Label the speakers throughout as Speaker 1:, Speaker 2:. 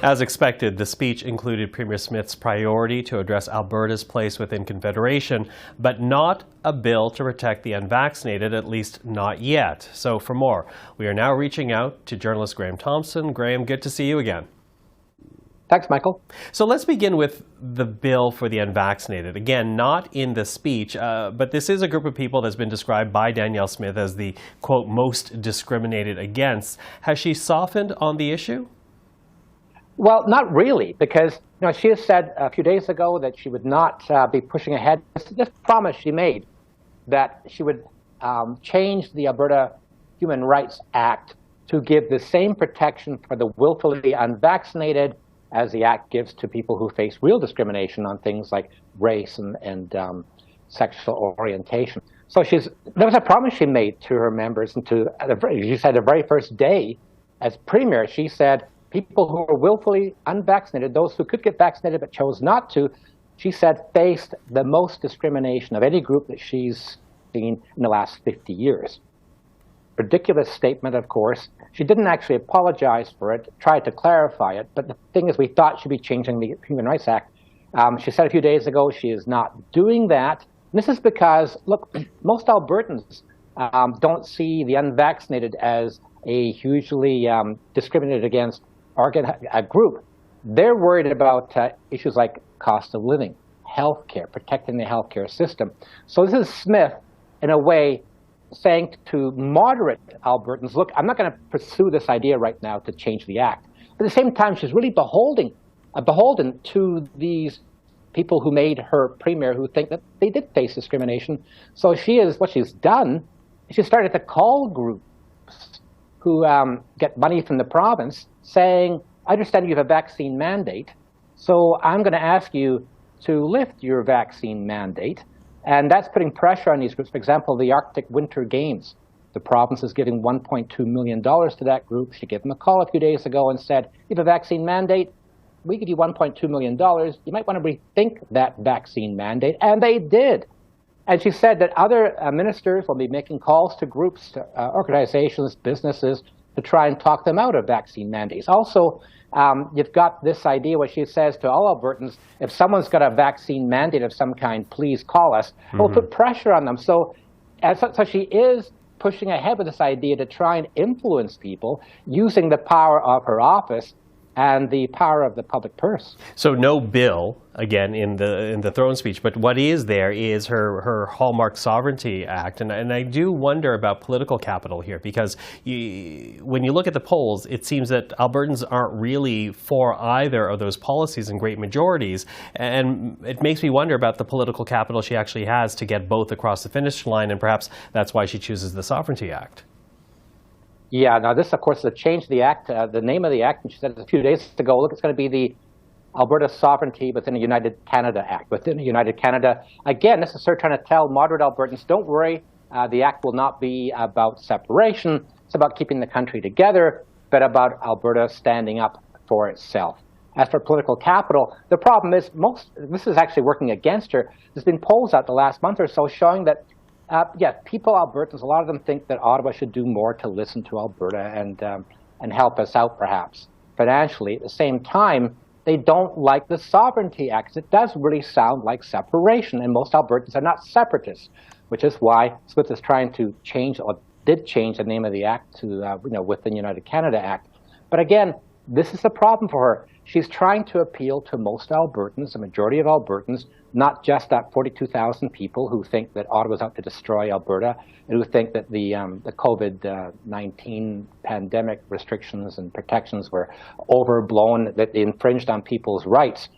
Speaker 1: As expected, the speech included Premier Smith's priority to address Alberta's place within Confederation, but not a bill to protect the unvaccinated, at least not yet. So for more, we are now reaching out to journalist Graham Thomson. Graham, good to see you again.
Speaker 2: Thanks, Michael.
Speaker 1: So let's begin with the bill for the unvaccinated. Again, not in the speech, but this is a group of people that's been described by Danielle Smith as the, quote, most discriminated against. Has she softened on the issue?
Speaker 2: Well, not really, because she has said a few days ago that she would not be pushing ahead. This promise she made that she would change the Alberta Human Rights Act to give the same protection for the willfully unvaccinated as the Act gives to people who face real discrimination on things like race and sexual orientation. So there was a promise she made to her members, and she said the very first day as Premier, she said people who were willfully unvaccinated, those who could get vaccinated but chose not to, she said faced the most discrimination of any group that she's seen in the last 50 years. Ridiculous statement, of course. She didn't actually apologize for it, tried to clarify it, but the thing is we thought she'd be changing the Human Rights Act. She said a few days ago she is not doing that. And this is because, look, most Albertans don't see the unvaccinated as a hugely discriminated against group. They're worried about issues like cost of living, healthcare, protecting the healthcare system. So this is Smith, in a way, saying to moderate Albertans, look, I'm not going to pursue this idea right now to change the act. But at the same time, she's really beholden to these people who made her premier who think that they did face discrimination. So what she's done, she started to call groups who get money from the province saying, I understand you have a vaccine mandate, so I'm going to ask you to lift your vaccine mandate. And that's putting pressure on these groups. For example, the Arctic Winter Games. The province is giving $1.2 million to that group. She gave them a call a few days ago and said, you have a vaccine mandate, we give you $1.2 million. You might want to rethink that vaccine mandate. And they did. And she said that other ministers will be making calls to groups, to organizations, businesses, to try and talk them out of vaccine mandates. Also, you've got this idea where she says to all Albertans, if someone's got a vaccine mandate of some kind, please call us. We'll put pressure on them. So she is pushing ahead with this idea to try and influence people using the power of her office and the power of the public purse.
Speaker 1: So no bill, again, in the throne speech, but what is there is her Hallmark Sovereignty Act. And I do wonder about political capital here, because when you look at the polls, it seems that Albertans aren't really for either of those policies in great majorities. And it makes me wonder about the political capital she actually has to get both across the finish line, and perhaps that's why she chooses the Sovereignty Act.
Speaker 2: Yeah, now this, of course, is a change of the act, the name of the act, and she said a few days ago, look, it's going to be the Alberta Sovereignty within the United Canada Act. Within the United Canada, again, this is her trying to tell moderate Albertans, don't worry, the act will not be about separation. It's about keeping the country together, but about Alberta standing up for itself. As for political capital, the problem is this is actually working against her. There's been polls out the last month or so showing that people, Albertans, a lot of them think that Ottawa should do more to listen to Alberta and help us out, perhaps, financially. At the same time, they don't like the Sovereignty Act. It does really sound like separation, and most Albertans are not separatists, which is why Smith is trying to did change the name of the act to, within United Canada Act. But again, this is the problem for her. She's trying to appeal to most Albertans, the majority of Albertans, not just that 42,000 people who think that Ottawa's out to destroy Alberta and who think that the COVID-19 pandemic restrictions and protections were overblown, that they infringed on people's rights.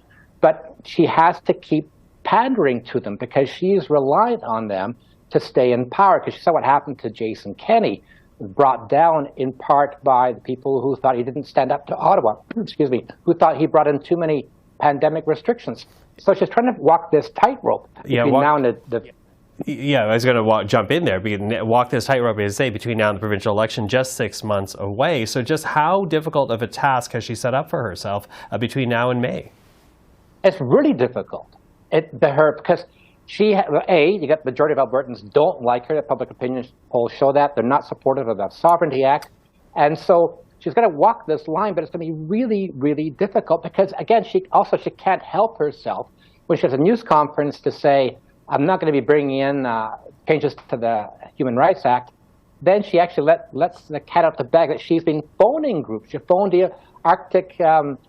Speaker 2: But she has to keep pandering to them because she's reliant on them to stay in power. Because she saw what happened to Jason Kenney, brought down in part by the people who thought he didn't stand up to Ottawa, who thought he brought in too many pandemic restrictions. So she's trying to walk this tightrope between now and
Speaker 1: Yeah, I was going to jump in there. Walk this tightrope, as I say, between now and the provincial election, just 6 months away. So just how difficult of a task has she set up for herself between now and May?
Speaker 2: It's really difficult. Because you got the majority of Albertans don't like her. The public opinion polls show that. They're not supportive of the Sovereignty Act. And so she's going to walk this line, but it's going to be really, really difficult because, again, she can't help herself when she has a news conference to say, I'm not going to be bringing in changes to the Human Rights Act. Then she actually lets the cat out the bag that she's been phoning groups. She phoned the Arctic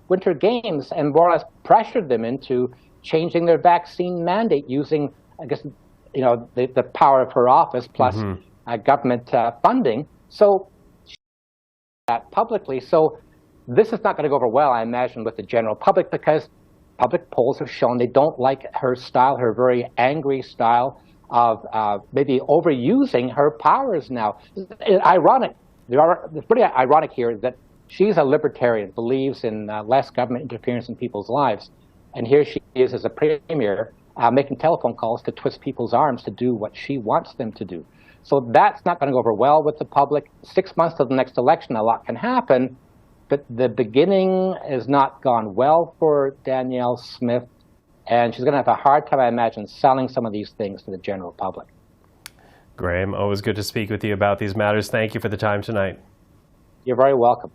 Speaker 2: Winter Games and more or less pressured them into changing their vaccine mandate using, I guess, the power of her office plus government funding. So she did that publicly. So this is not going to go over well, I imagine, with the general public because public polls have shown they don't like her style, her very angry style of maybe overusing her powers now. Ironic. It's pretty ironic here that she's a libertarian, believes in less government interference in people's lives. And here she is as a premier making telephone calls to twist people's arms to do what she wants them to do. So that's not going to go over well with the public. 6 months to the next election, a lot can happen. But the beginning has not gone well for Danielle Smith. And she's going to have a hard time, I imagine, selling some of these things to the general public.
Speaker 1: Graham, always good to speak with you about these matters. Thank you for the time tonight.
Speaker 2: You're very welcome.